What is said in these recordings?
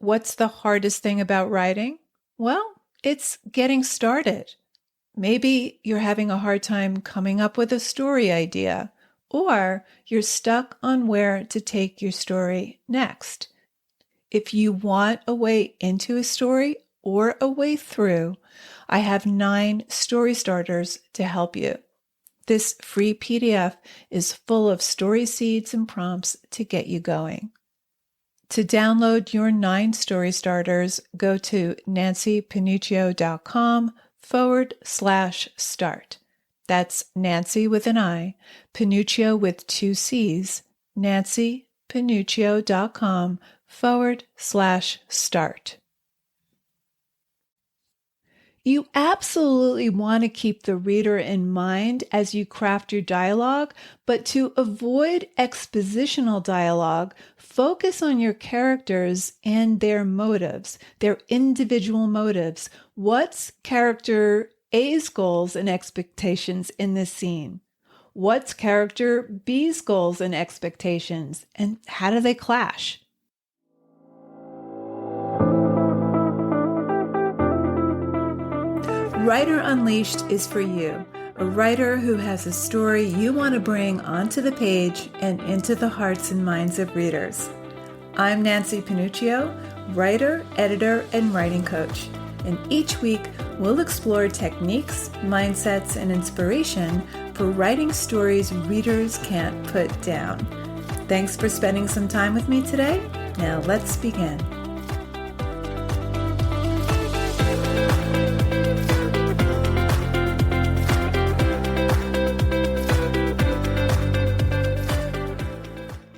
What's the hardest thing about writing? Well, it's getting started. Maybe you're having a hard time coming up with a story idea, or you're stuck on where to take your story next. If you want a way into a story or a way through, I have 9 story starters to help you. This free PDF is full of story seeds and prompts to get you going. To download your 9 story starters, go to nancypanuccio.com/start. That's Nancy with an I, Panuccio with 2 C's, nancypanuccio.com/start. You absolutely want to keep the reader in mind as you craft your dialogue, but to avoid expositional dialogue, focus on your characters and their motives, their individual motives. What's character A's goals and expectations in this scene? What's character B's goals and expectations? And how do they clash? Writer Unleashed is for you, a writer who has a story you want to bring onto the page and into the hearts and minds of readers. I'm Nancy Panuccio, writer, editor, and writing coach. And each week, we'll explore techniques, mindsets, and inspiration for writing stories readers can't put down. Thanks for spending some time with me today. Now let's begin.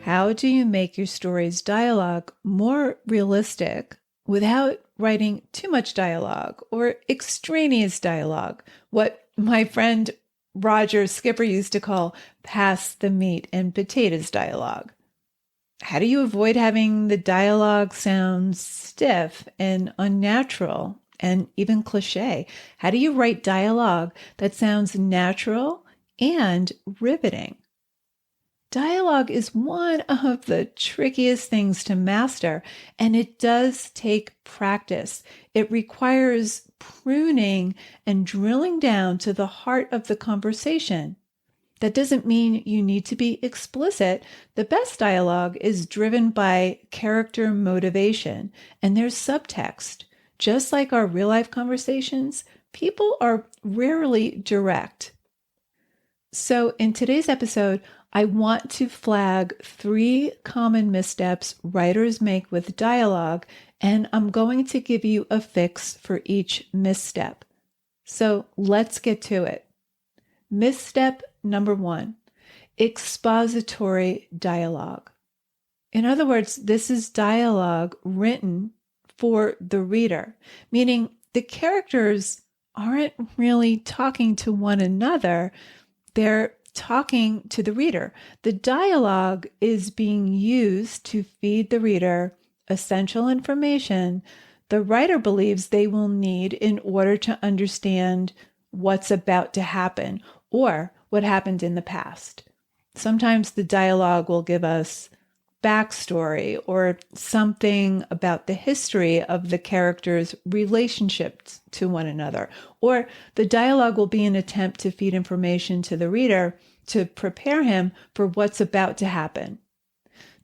How do you make your story's dialogue more realistic without writing too much dialogue or extraneous dialogue, what my friend Roger Skipper used to call pass the meat and potatoes dialogue? How do you avoid having the dialogue sound stiff and unnatural and even cliche? How do you write dialogue that sounds natural and riveting? Dialogue is one of the trickiest things to master, and it does take practice. It requires pruning and drilling down to the heart of the conversation. That doesn't mean you need to be explicit. The best dialogue is driven by character motivation, and there's subtext. Just like our real-life conversations, people are rarely direct. So in today's episode, I want to flag 3 common missteps writers make with dialogue, and I'm going to give you a fix for each misstep. So let's get to it. Misstep number 1, expository dialogue. In other words, this is dialogue written for the reader, meaning the characters aren't really talking to one another. They're talking to the reader. The dialogue is being used to feed the reader essential information the writer believes they will need in order to understand what's about to happen or what happened in the past. Sometimes the dialogue will give us backstory or something about the history of the characters' relationships to one another, or the dialogue will be an attempt to feed information to the reader to prepare him for what's about to happen.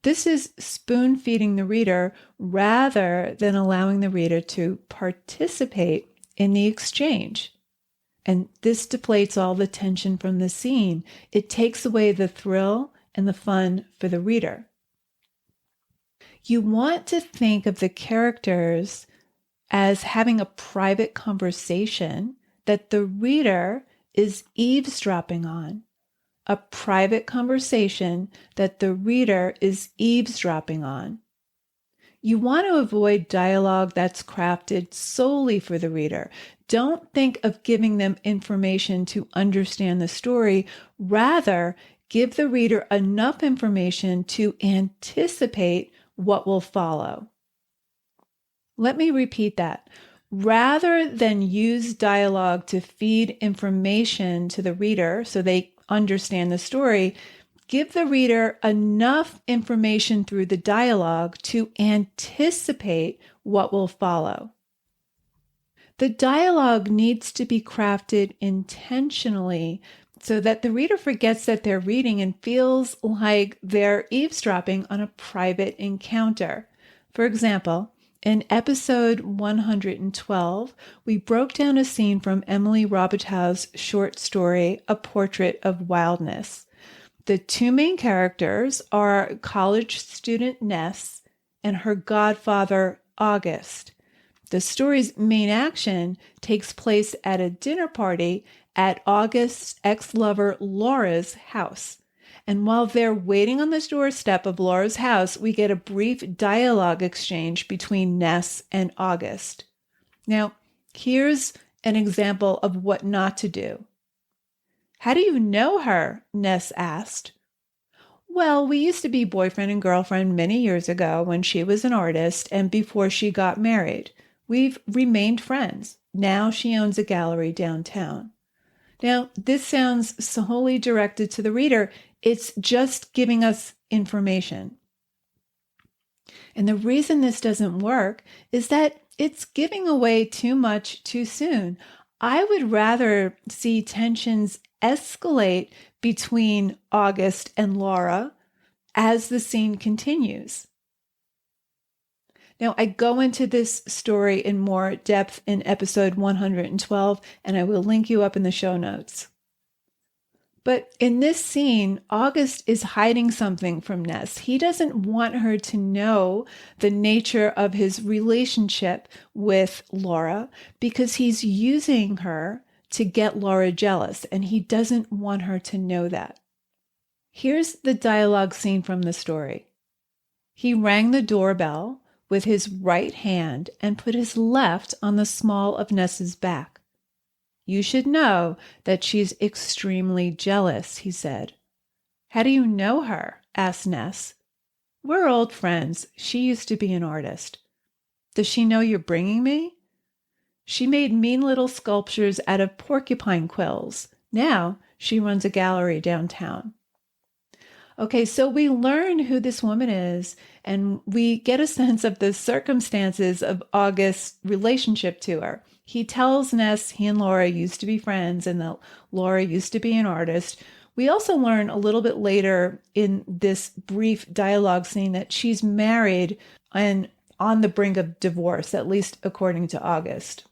This is spoon feeding the reader rather than allowing the reader to participate in the exchange. And this deflates all the tension from the scene. It takes away the thrill and the fun for the reader. You want to think of the characters as having a private conversation that the reader is eavesdropping on. A private conversation that the reader is eavesdropping on. You want to avoid dialogue that's crafted solely for the reader. Don't think of giving them information to understand the story. Rather, give the reader enough information to anticipate what will follow. Let me repeat that. Rather than use dialogue to feed information to the reader so they understand the story, Give the reader enough information through the dialogue to anticipate what will follow. The dialogue needs to be crafted intentionally so that the reader forgets that they're reading and feels like they're eavesdropping on a private encounter. For example, in episode 112, we broke down a scene from Emily Robitaille's short story, A Portrait of Wildness. The two main characters are college student Ness and her godfather, August. The story's main action takes place at a dinner party at August's ex-lover Laura's house. And while they're waiting on the doorstep of Laura's house, we get a brief dialogue exchange between Ness and August. Now, here's an example of what not to do. "How do you know her?" Ness asked. "Well, we used to be boyfriend and girlfriend many years ago when she was an artist and before she got married. We've remained friends. Now she owns a gallery downtown." Now, this sounds solely directed to the reader. It's just giving us information. And the reason this doesn't work is that it's giving away too much too soon. I would rather see tensions escalate between August and Laura as the scene continues. Now, I go into this story in more depth in episode 112, and I will link you up in the show notes. But in this scene, August is hiding something from Ness. He doesn't want her to know the nature of his relationship with Laura because he's using her to get Laura jealous, and he doesn't want her to know that. Here's the dialogue scene from the story. He rang the doorbell with his right hand and put his left on the small of Ness's back. "You should know that she's extremely jealous," he said. "How do you know her?" asked Ness. "We're old friends. She used to be an artist." "Does she know you're bringing me?" "She made mean little sculptures out of porcupine quills. Now she runs a gallery downtown." Okay, so we learn who this woman is, and we get a sense of the circumstances of August's relationship to her. He tells Ness he and Laura used to be friends and that Laura used to be an artist. We also learn a little bit later in this brief dialogue scene that she's married and on the brink of divorce, at least according to August.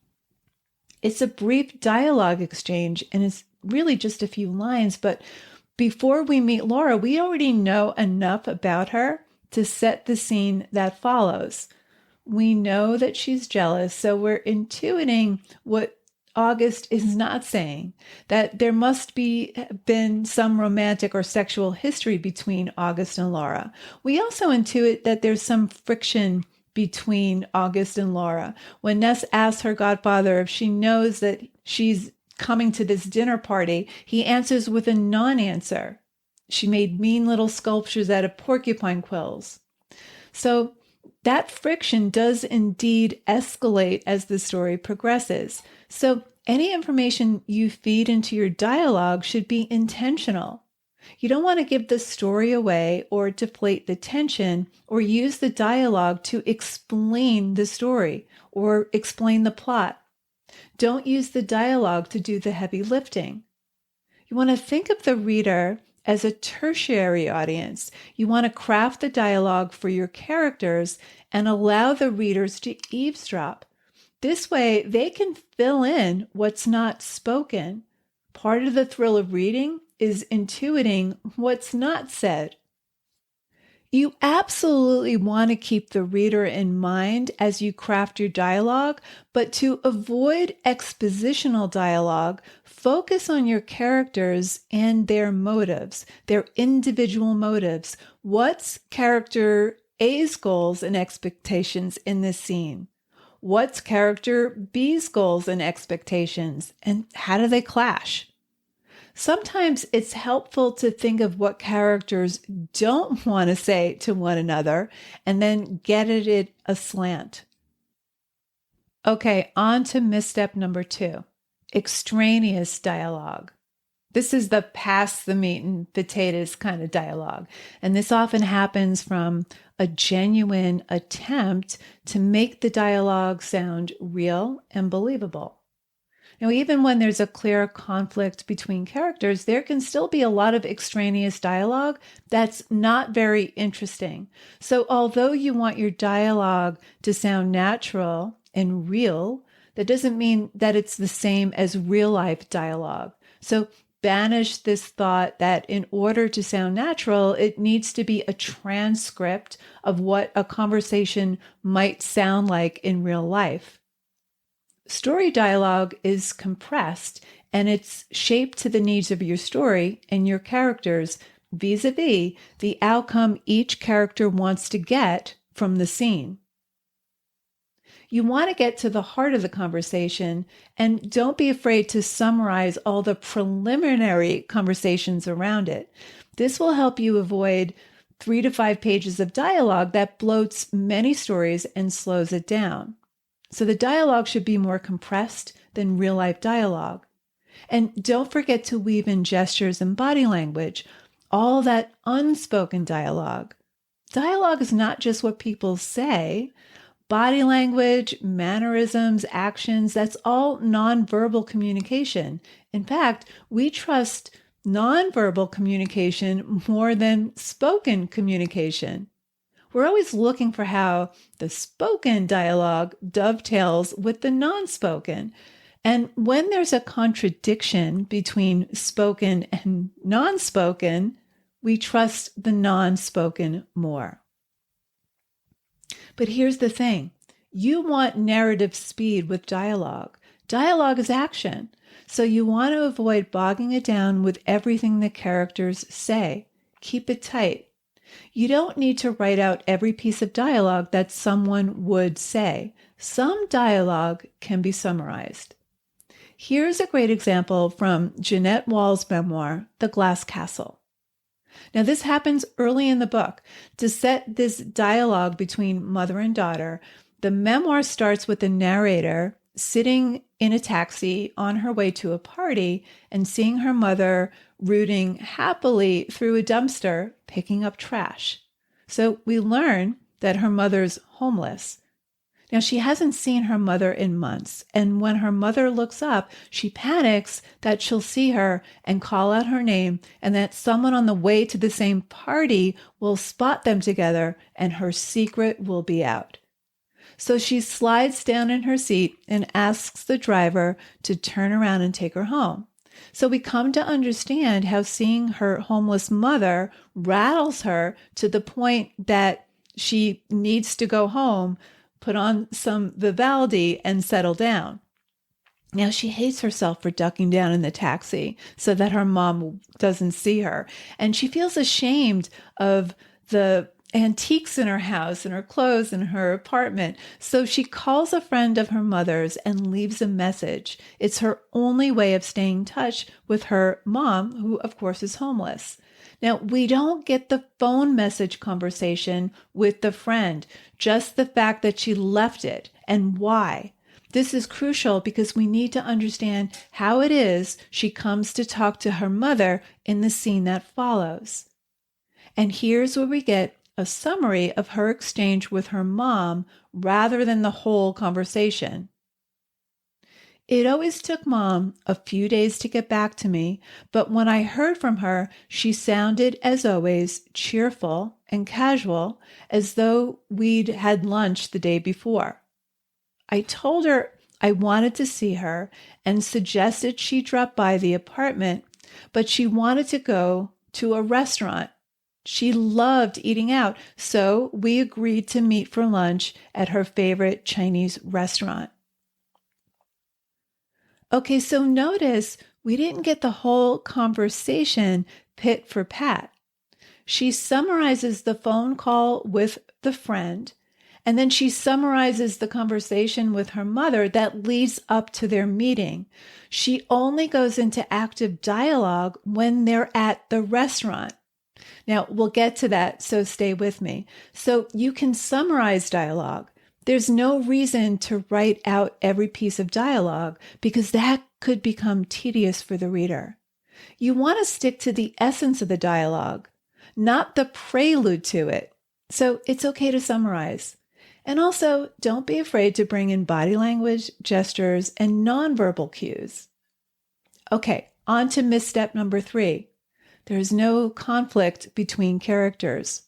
It's a brief dialogue exchange, and it's really just a few lines, but before we meet Laura, we already know enough about her to set the scene that follows. We know that she's jealous, so we're intuiting what August is not saying, that there must be been some romantic or sexual history between August and Laura. We also intuit that there's some friction between August and Laura. When Ness asks her godfather if she knows that she's coming to this dinner party, he answers with a non-answer. She made mean little sculptures out of porcupine quills. So that friction does indeed escalate as the story progresses. So any information you feed into your dialogue should be intentional. You don't want to give the story away or deflate the tension or use the dialogue to explain the story or explain the plot. Don't use the dialogue to do the heavy lifting. You want to think of the reader as a tertiary audience. You want to craft the dialogue for your characters and allow the readers to eavesdrop. This way, they can fill in what's not spoken. Part of the thrill of reading is intuiting what's not said. You absolutely want to keep the reader in mind as you craft your dialogue, but to avoid expositional dialogue, focus on your characters and their motives, their individual motives. What's character A's goals and expectations in this scene? What's character B's goals and expectations? And how do they clash? Sometimes it's helpful to think of what characters don't want to say to one another and then get at it aslant. Okay, on to misstep number 2, extraneous dialogue. This is the pass the meat and potatoes kind of dialogue. And this often happens from a genuine attempt to make the dialogue sound real and believable. Now, even when there's a clear conflict between characters, there can still be a lot of extraneous dialogue that's not very interesting. So, although you want your dialogue to sound natural and real, that doesn't mean that it's the same as real life dialogue. So, banish this thought that in order to sound natural, it needs to be a transcript of what a conversation might sound like in real life. Story dialogue is compressed and it's shaped to the needs of your story and your characters vis-a-vis the outcome each character wants to get from the scene. You want to get to the heart of the conversation and don't be afraid to summarize all the preliminary conversations around it. This will help you avoid 3 to 5 pages of dialogue that bloats many stories and slows it down. So the dialogue should be more compressed than real life dialogue. And don't forget to weave in gestures and body language, all that unspoken dialogue. Dialogue is not just what people say. Body language, mannerisms, actions, that's all nonverbal communication. In fact, we trust nonverbal communication more than spoken communication. We're always looking for how the spoken dialogue dovetails with the non-spoken. And when there's a contradiction between spoken and non-spoken, we trust the non-spoken more. But here's the thing. You want narrative speed with dialogue. Dialogue is action. So you want to avoid bogging it down with everything the characters say. Keep it tight. You don't need to write out every piece of dialogue that someone would say. Some dialogue can be summarized. Here's a great example from Jeanette Wall's memoir, The Glass Castle. Now, this happens early in the book. To set this dialogue between mother and daughter, the memoir starts with the narrator sitting in a taxi on her way to a party and seeing her mother rooting happily through a dumpster, picking up trash. So we learn that her mother's homeless. Now, she hasn't seen her mother in months, and when her mother looks up, she panics that she'll see her and call out her name, and that someone on the way to the same party will spot them together, and her secret will be out. So she slides down in her seat and asks the driver to turn around and take her home. So we come to understand how seeing her homeless mother rattles her to the point that she needs to go home, put on some Vivaldi, and settle down. Now, she hates herself for ducking down in the taxi so that her mom doesn't see her. And she feels ashamed of the antiques in her house and her clothes in her apartment. So she calls a friend of her mother's and leaves a message. It's her only way of staying in touch with her mom, who, of course, is homeless. Now, we don't get the phone message conversation with the friend, just the fact that she left it and why. This is crucial because we need to understand how it is she comes to talk to her mother in the scene that follows. And here's where we get a summary of her exchange with her mom rather than the whole conversation. It always took Mom a few days to get back to me, but when I heard from her, she sounded, as always, cheerful and casual, as though we'd had lunch the day before. I told her I wanted to see her and suggested she drop by the apartment, but she wanted to go to a restaurant. She loved eating out, so we agreed to meet for lunch at her favorite Chinese restaurant. Okay, so notice we didn't get the whole conversation pit for pat. She summarizes the phone call with the friend, and then she summarizes the conversation with her mother that leads up to their meeting. She only goes into active dialogue when they're at the restaurant. Now, we'll get to that, so stay with me. So you can summarize dialogue. There's no reason to write out every piece of dialogue because that could become tedious for the reader. You want to stick to the essence of the dialogue, not the prelude to it. So it's okay to summarize. And also, don't be afraid to bring in body language, gestures, and nonverbal cues. Okay, on to misstep number 3. There's no conflict between characters.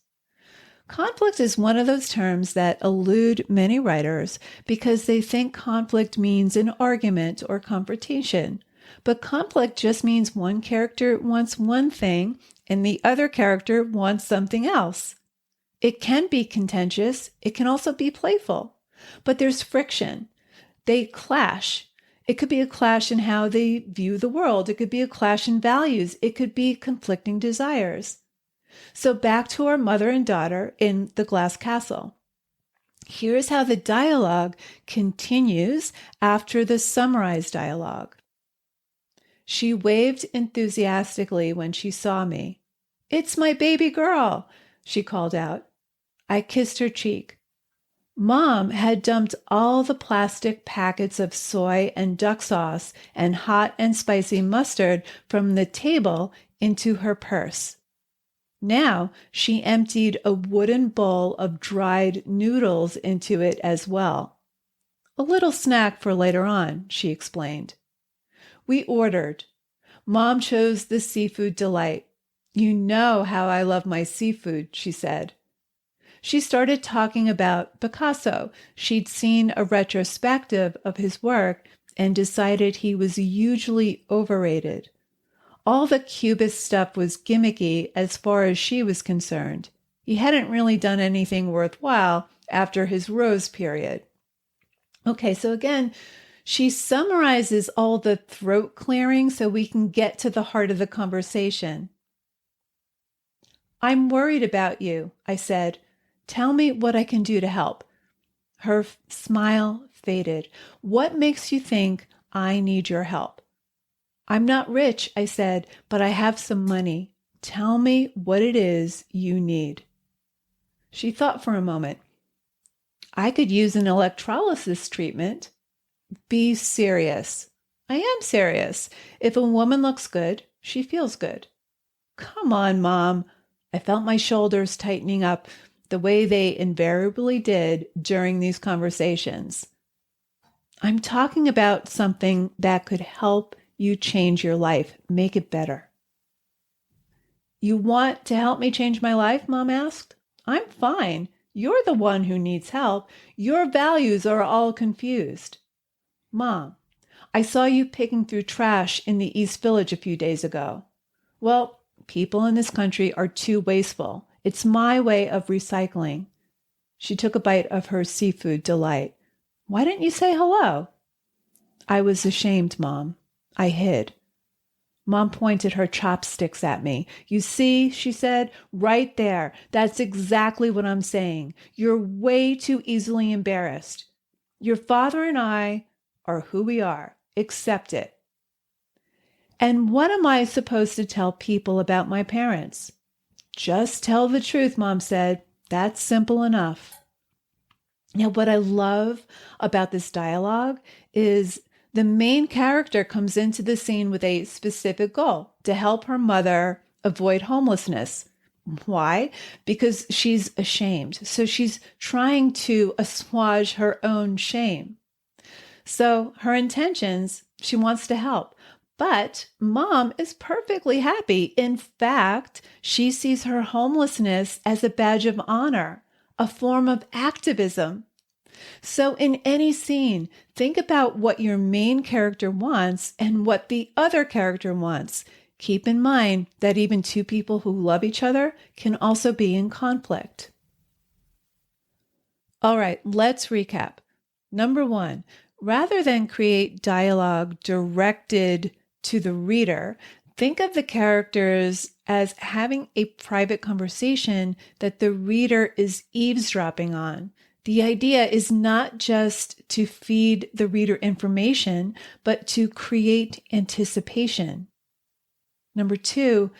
Conflict is one of those terms that elude many writers because they think conflict means an argument or confrontation. But conflict just means one character wants one thing and the other character wants something else. It can be contentious. It can also be playful. But there's friction. They clash. It could be a clash in how they view the world. It could be a clash in values. It could be conflicting desires. So back to our mother and daughter in The Glass Castle. Here's how the dialogue continues after the summarized dialogue. She waved enthusiastically when she saw me. "It's my baby girl," she called out. I kissed her cheek. Mom had dumped all the plastic packets of soy and duck sauce and hot and spicy mustard from the table into her purse. Now she emptied a wooden bowl of dried noodles into it as well. "A little snack for later on," she explained. We ordered. Mom chose the seafood delight. "You know how I love my seafood," she said. She started talking about Picasso. She'd seen a retrospective of his work and decided he was hugely overrated. All the Cubist stuff was gimmicky as far as she was concerned. He hadn't really done anything worthwhile after his Rose period. Okay, so again, she summarizes all the throat clearing so we can get to the heart of the conversation. "I'm worried about you," I said. "Tell me what I can do to help." Her smile faded. "What makes you think I need your help?" "I'm not rich," I said, "but I have some money. Tell me what it is you need." She thought for a moment. "I could use an electrolysis treatment." "Be serious." "I am serious. If a woman looks good, she feels good." "Come on, Mom." I felt my shoulders tightening up the way they invariably did during these conversations. "I'm talking about something that could help you change your life, make it better." "You want to help me change my life?" Mom asked. "I'm fine. You're the one who needs help. Your values are all confused." "Mom, I saw you picking through trash in the East Village a few days ago." "Well, people in this country are too wasteful. It's my way of recycling." She took a bite of her seafood delight. "Why didn't you say hello?" "I was ashamed, Mom. I hid." Mom pointed her chopsticks at me. "You see," she said, "right there. That's exactly what I'm saying. You're way too easily embarrassed. Your father and I are who we are. Accept it." "And what am I supposed to tell people about my parents?" "Just tell the truth," Mom said. "That's simple enough." Now, what I love about this dialogue is the main character comes into the scene with a specific goal to help her mother avoid homelessness. Why? Because she's ashamed. So she's trying to assuage her own shame. So her intentions, she wants to help. But Mom is perfectly happy. In fact, she sees her homelessness as a badge of honor, a form of activism. So in any scene, think about what your main character wants and what the other character wants. Keep in mind that even two people who love each other can also be in conflict. All right, let's recap. Number 1, rather than create dialogue directed to the reader, think of the characters as having a private conversation that the reader is eavesdropping on. The idea is not just to feed the reader information, but to create anticipation. Number 2,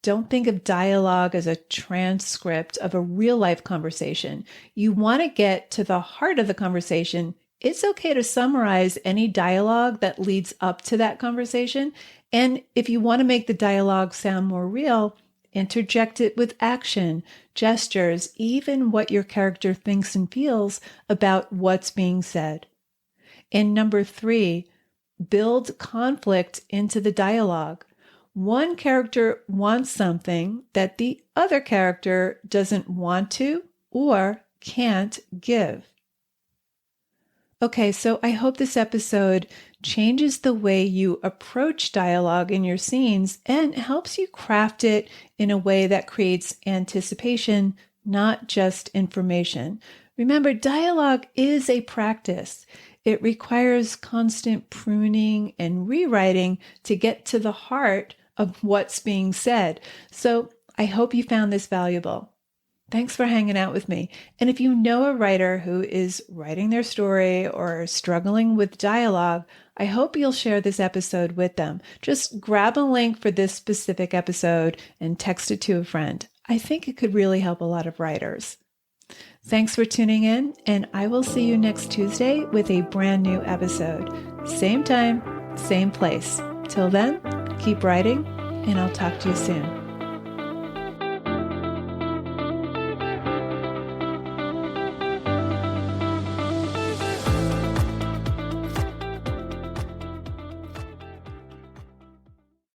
don't think of dialogue as a transcript of a real life conversation. You want to get to the heart of the conversation. It's okay to summarize any dialogue that leads up to that conversation, And if you want to make the dialogue sound more real, interject it with action, gestures, even what your character thinks and feels about what's being said. And number 3, build conflict into the dialogue. One character wants something that the other character doesn't want to or can't give. Okay, so I hope this episode changes the way you approach dialogue in your scenes and helps you craft it in a way that creates anticipation, not just information. Remember, dialogue is a practice. It requires constant pruning and rewriting to get to the heart of what's being said. So I hope you found this valuable. Thanks for hanging out with me. And if you know a writer who is writing their story or struggling with dialogue, I hope you'll share this episode with them. Just grab a link for this specific episode and text it to a friend. I think it could really help a lot of writers. Thanks for tuning in, and I will see you next Tuesday with a brand new episode. Same time, same place. Till then, keep writing, and I'll talk to you soon.